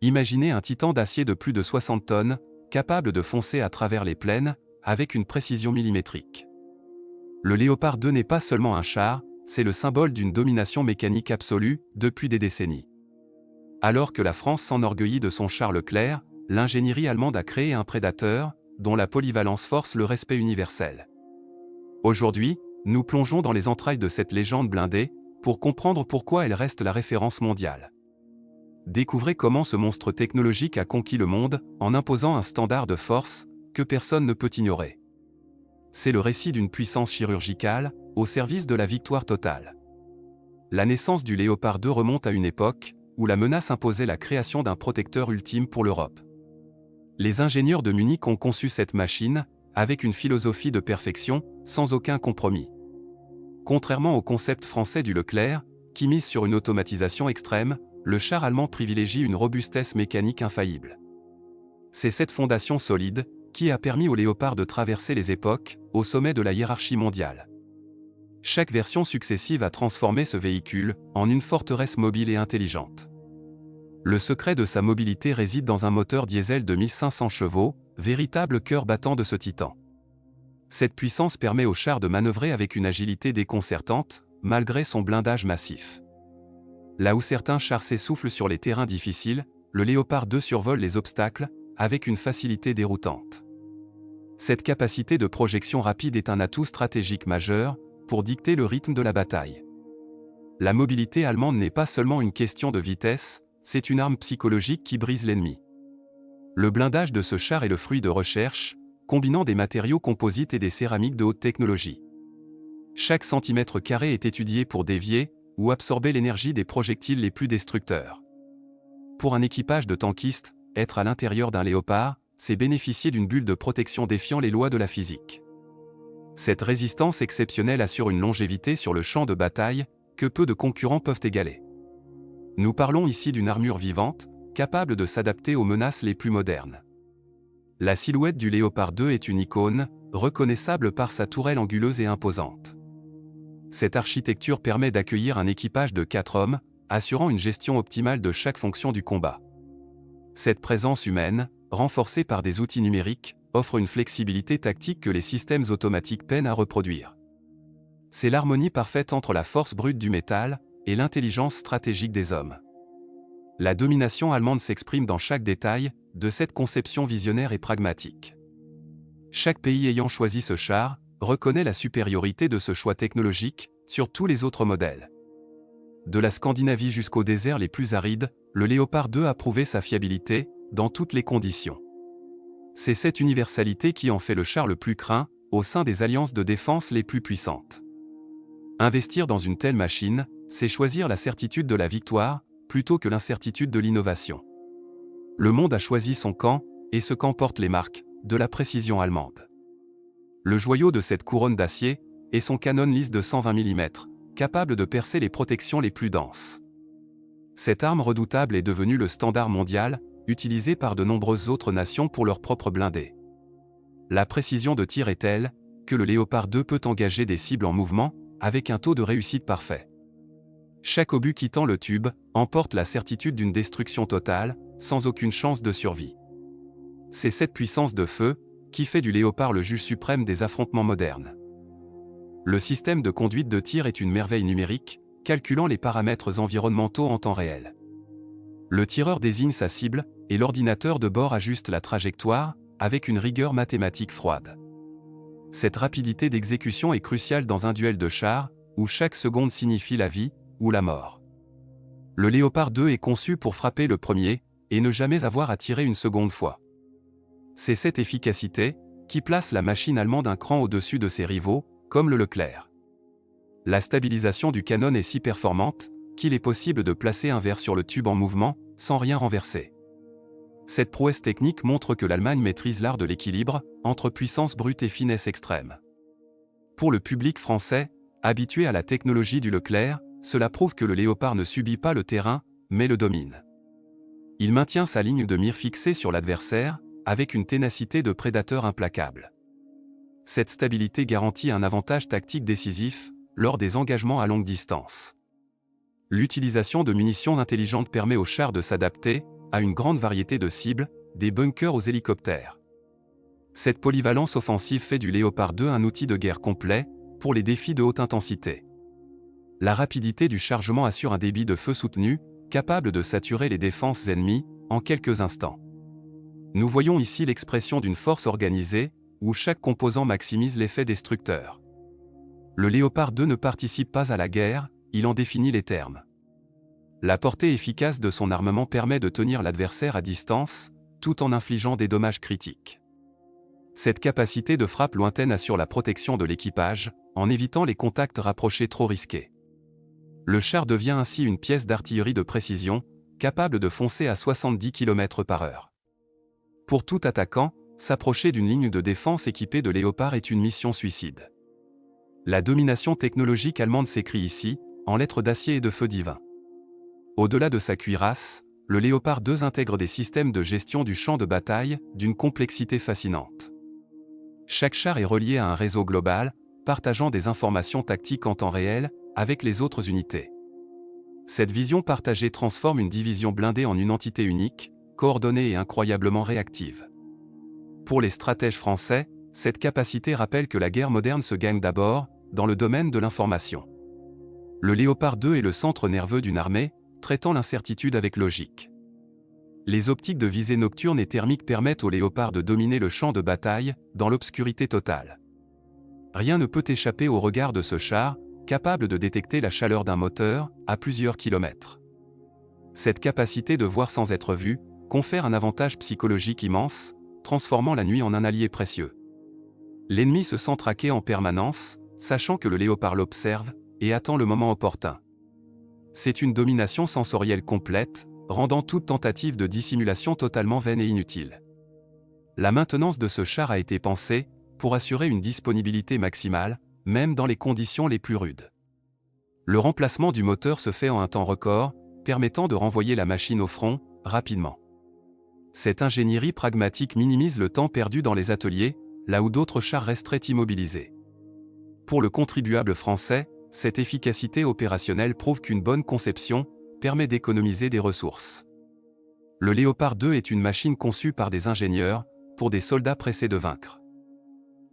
Imaginez un titan d'acier de plus de 60 tonnes, capable de foncer à travers les plaines, avec une précision millimétrique. Le Léopard 2 n'est pas seulement un char, c'est le symbole d'une domination mécanique absolue, depuis des décennies. Alors que la France s'enorgueillit de son char Leclerc, l'ingénierie allemande a créé un prédateur, dont la polyvalence force le respect universel. Aujourd'hui, nous plongeons dans les entrailles de cette légende blindée, pour comprendre pourquoi elle reste la référence mondiale. Découvrez comment ce monstre technologique a conquis le monde, en imposant un standard de force, que personne ne peut ignorer. C'est le récit d'une puissance chirurgicale, au service de la victoire totale. La naissance du Léopard 2 remonte à une époque, où la menace imposait la création d'un protecteur ultime pour l'Europe. Les ingénieurs de Munich ont conçu cette machine, avec une philosophie de perfection, sans aucun compromis. Contrairement au concept français du Leclerc, qui mise sur une automatisation extrême, le char allemand privilégie une robustesse mécanique infaillible. C'est cette fondation solide, qui a permis au Léopard de traverser les époques, au sommet de la hiérarchie mondiale. Chaque version successive a transformé ce véhicule, en une forteresse mobile et intelligente. Le secret de sa mobilité réside dans un moteur diesel de 1500 chevaux, véritable cœur battant de ce titan. Cette puissance permet au char de manœuvrer avec une agilité déconcertante, malgré son blindage massif. Là où certains chars s'essoufflent sur les terrains difficiles, le Léopard 2 survole les obstacles, avec une facilité déroutante. Cette capacité de projection rapide est un atout stratégique majeur, pour dicter le rythme de la bataille. La mobilité allemande n'est pas seulement une question de vitesse, c'est une arme psychologique qui brise l'ennemi. Le blindage de ce char est le fruit de recherches, combinant des matériaux composites et des céramiques de haute technologie. Chaque centimètre carré est étudié pour dévier, ou absorber l'énergie des projectiles les plus destructeurs. Pour un équipage de tankistes, être à l'intérieur d'un Léopard, c'est bénéficier d'une bulle de protection défiant les lois de la physique. Cette résistance exceptionnelle assure une longévité sur le champ de bataille, que peu de concurrents peuvent égaler. Nous parlons ici d'une armure vivante, capable de s'adapter aux menaces les plus modernes. La silhouette du Léopard 2 est une icône, reconnaissable par sa tourelle anguleuse et imposante. Cette architecture permet d'accueillir un équipage de 4 hommes, assurant une gestion optimale de chaque fonction du combat. Cette présence humaine, renforcée par des outils numériques, offre une flexibilité tactique que les systèmes automatiques peinent à reproduire. C'est l'harmonie parfaite entre la force brute du métal et l'intelligence stratégique des hommes. La domination allemande s'exprime dans chaque détail de cette conception visionnaire et pragmatique. Chaque pays ayant choisi ce char reconnaît la supériorité de ce choix technologique sur tous les autres modèles. De la Scandinavie jusqu'aux déserts les plus arides, le Léopard 2 a prouvé sa fiabilité dans toutes les conditions. C'est cette universalité qui en fait le char le plus craint au sein des alliances de défense les plus puissantes. Investir dans une telle machine, c'est choisir la certitude de la victoire, plutôt que l'incertitude de l'innovation. Le monde a choisi son camp, et ce camp porte les marques de la précision allemande. Le joyau de cette couronne d'acier est son canon lisse de 120 mm, capable de percer les protections les plus denses. Cette arme redoutable est devenue le standard mondial, utilisé par de nombreuses autres nations pour leurs propres blindés. La précision de tir est telle que le Léopard 2 peut engager des cibles en mouvement, avec un taux de réussite parfait. Chaque obus quittant le tube emporte la certitude d'une destruction totale, sans aucune chance de survie. C'est cette puissance de feu qui fait du Léopard le juge suprême des affrontements modernes. Le système de conduite de tir est une merveille numérique, calculant les paramètres environnementaux en temps réel. Le tireur désigne sa cible, et l'ordinateur de bord ajuste la trajectoire, avec une rigueur mathématique froide. Cette rapidité d'exécution est cruciale dans un duel de chars, où chaque seconde signifie la vie ou la mort. Le Léopard 2 est conçu pour frapper le premier, et ne jamais avoir à tirer une seconde fois. C'est cette efficacité qui place la machine allemande un cran au-dessus de ses rivaux, comme le Leclerc. La stabilisation du canon est si performante qu'il est possible de placer un verre sur le tube en mouvement, sans rien renverser. Cette prouesse technique montre que l'Allemagne maîtrise l'art de l'équilibre entre puissance brute et finesse extrême. Pour le public français, habitué à la technologie du Leclerc, cela prouve que le Léopard ne subit pas le terrain, mais le domine. Il maintient sa ligne de mire fixée sur l'adversaire, avec une ténacité de prédateur implacable. Cette stabilité garantit un avantage tactique décisif lors des engagements à longue distance. L'utilisation de munitions intelligentes permet au char de s'adapter, à une grande variété de cibles, des bunkers aux hélicoptères. Cette polyvalence offensive fait du Léopard 2 un outil de guerre complet, pour les défis de haute intensité. La rapidité du chargement assure un débit de feu soutenu, capable de saturer les défenses ennemies, en quelques instants. Nous voyons ici l'expression d'une force organisée, où chaque composant maximise l'effet destructeur. Le Léopard 2 ne participe pas à la guerre, il en définit les termes. La portée efficace de son armement permet de tenir l'adversaire à distance, tout en infligeant des dommages critiques. Cette capacité de frappe lointaine assure la protection de l'équipage, en évitant les contacts rapprochés trop risqués. Le char devient ainsi une pièce d'artillerie de précision, capable de foncer à 70 km/h. Pour tout attaquant, s'approcher d'une ligne de défense équipée de Léopard est une mission suicide. La domination technologique allemande s'écrit ici, en lettres d'acier et de feu divin. Au-delà de sa cuirasse, le Léopard 2 intègre des systèmes de gestion du champ de bataille, d'une complexité fascinante. Chaque char est relié à un réseau global, partageant des informations tactiques en temps réel, avec les autres unités. Cette vision partagée transforme une division blindée en une entité unique, coordonnée et incroyablement réactive. Pour les stratèges français, cette capacité rappelle que la guerre moderne se gagne d'abord, dans le domaine de l'information. Le Léopard 2 est le centre nerveux d'une armée, traitant l'incertitude avec logique. Les optiques de visée nocturne et thermique permettent au Léopard de dominer le champ de bataille, dans l'obscurité totale. Rien ne peut échapper au regard de ce char, capable de détecter la chaleur d'un moteur, à plusieurs kilomètres. Cette capacité de voir sans être vu, confère un avantage psychologique immense, transformant la nuit en un allié précieux. L'ennemi se sent traqué en permanence, sachant que le Léopard l'observe, et attend le moment opportun. C'est une domination sensorielle complète, rendant toute tentative de dissimulation totalement vaine et inutile. La maintenance de ce char a été pensée, pour assurer une disponibilité maximale, même dans les conditions les plus rudes. Le remplacement du moteur se fait en un temps record, permettant de renvoyer la machine au front, rapidement. Cette ingénierie pragmatique minimise le temps perdu dans les ateliers, là où d'autres chars resteraient immobilisés. Pour le contribuable français, cette efficacité opérationnelle prouve qu'une bonne conception permet d'économiser des ressources. Le Léopard 2 est une machine conçue par des ingénieurs, pour des soldats pressés de vaincre.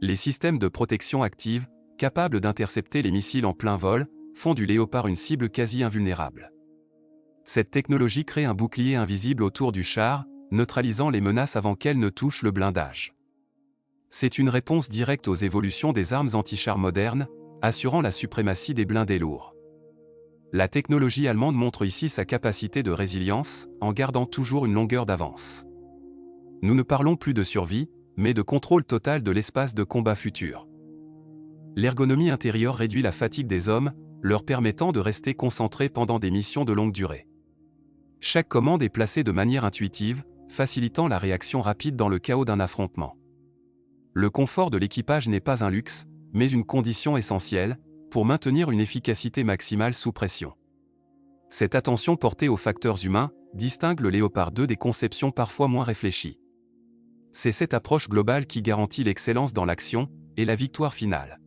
Les systèmes de protection active, capables d'intercepter les missiles en plein vol, font du Léopard une cible quasi invulnérable. Cette technologie crée un bouclier invisible autour du char, neutralisant les menaces avant qu'elles ne touchent le blindage. C'est une réponse directe aux évolutions des armes anti-chars modernes, assurant la suprématie des blindés lourds. La technologie allemande montre ici sa capacité de résilience, en gardant toujours une longueur d'avance. Nous ne parlons plus de survie, mais de contrôle total de l'espace de combat futur. L'ergonomie intérieure réduit la fatigue des hommes, leur permettant de rester concentrés pendant des missions de longue durée. Chaque commande est placée de manière intuitive, facilitant la réaction rapide dans le chaos d'un affrontement. Le confort de l'équipage n'est pas un luxe, mais une condition essentielle, pour maintenir une efficacité maximale sous pression. Cette attention portée aux facteurs humains distingue le Léopard 2 des conceptions parfois moins réfléchies. C'est cette approche globale qui garantit l'excellence dans l'action et la victoire finale.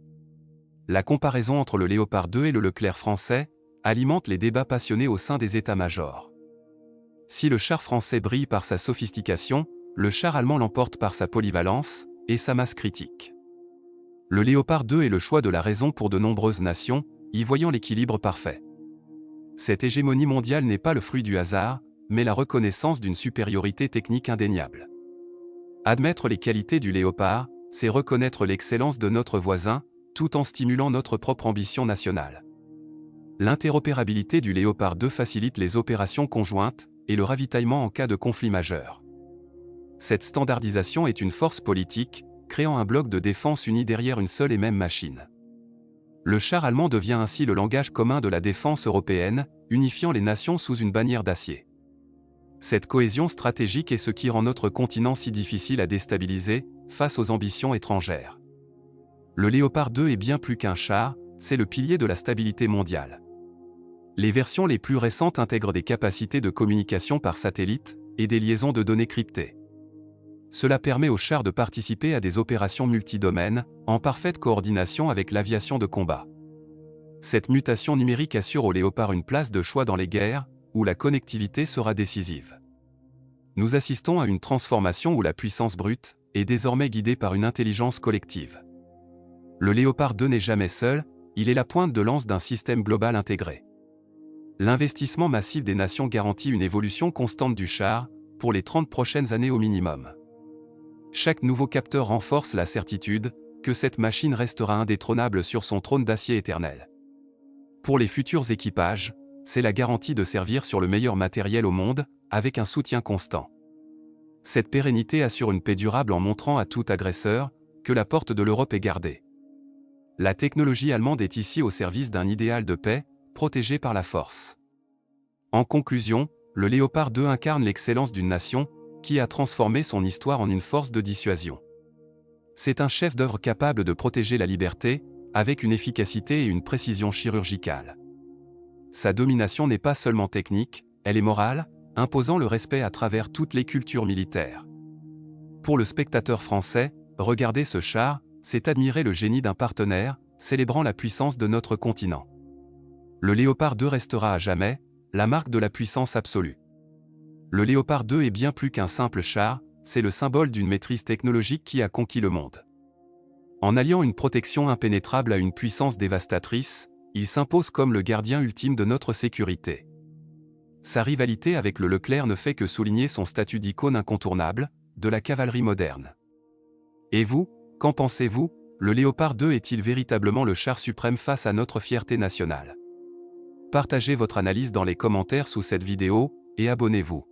La comparaison entre le Léopard 2 et le Leclerc français alimente les débats passionnés au sein des états-majors. Si le char français brille par sa sophistication, le char allemand l'emporte par sa polyvalence et sa masse critique. Le Léopard 2 est le choix de la raison pour de nombreuses nations, y voyant l'équilibre parfait. Cette hégémonie mondiale n'est pas le fruit du hasard, mais la reconnaissance d'une supériorité technique indéniable. Admettre les qualités du Léopard, c'est reconnaître l'excellence de notre voisin, tout en stimulant notre propre ambition nationale. L'interopérabilité du Léopard 2 facilite les opérations conjointes et le ravitaillement en cas de conflit majeur. Cette standardisation est une force politique, créant un bloc de défense uni derrière une seule et même machine. Le char allemand devient ainsi le langage commun de la défense européenne, unifiant les nations sous une bannière d'acier. Cette cohésion stratégique est ce qui rend notre continent si difficile à déstabiliser, face aux ambitions étrangères. Le Léopard 2 est bien plus qu'un char, c'est le pilier de la stabilité mondiale. Les versions les plus récentes intègrent des capacités de communication par satellite et des liaisons de données cryptées. Cela permet au char de participer à des opérations multidomaines, en parfaite coordination avec l'aviation de combat. Cette mutation numérique assure au Léopard une place de choix dans les guerres, où la connectivité sera décisive. Nous assistons à une transformation où la puissance brute est désormais guidée par une intelligence collective. Le Léopard 2 n'est jamais seul, il est la pointe de lance d'un système global intégré. L'investissement massif des nations garantit une évolution constante du char, pour les 30 prochaines années au minimum. Chaque nouveau capteur renforce la certitude que cette machine restera indétrônable sur son trône d'acier éternel. Pour les futurs équipages, c'est la garantie de servir sur le meilleur matériel au monde, avec un soutien constant. Cette pérennité assure une paix durable en montrant à tout agresseur que la porte de l'Europe est gardée. La technologie allemande est ici au service d'un idéal de paix, protégé par la force. En conclusion, le Léopard 2 incarne l'excellence d'une nation qui a transformé son histoire en une force de dissuasion. C'est un chef-d'œuvre capable de protéger la liberté, avec une efficacité et une précision chirurgicale. Sa domination n'est pas seulement technique, elle est morale, imposant le respect à travers toutes les cultures militaires. Pour le spectateur français, regarder ce char, c'est admirer le génie d'un partenaire, célébrant la puissance de notre continent. Le Léopard 2 restera à jamais la marque de la puissance absolue. Le Léopard 2 est bien plus qu'un simple char, c'est le symbole d'une maîtrise technologique qui a conquis le monde. En alliant une protection impénétrable à une puissance dévastatrice, il s'impose comme le gardien ultime de notre sécurité. Sa rivalité avec le Leclerc ne fait que souligner son statut d'icône incontournable de la cavalerie moderne. Et vous, qu'en pensez-vous? Le Léopard 2 est-il véritablement le char suprême face à notre fierté nationale? Partagez votre analyse dans les commentaires sous cette vidéo, et abonnez-vous.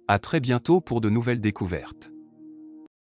À très bientôt pour de nouvelles découvertes.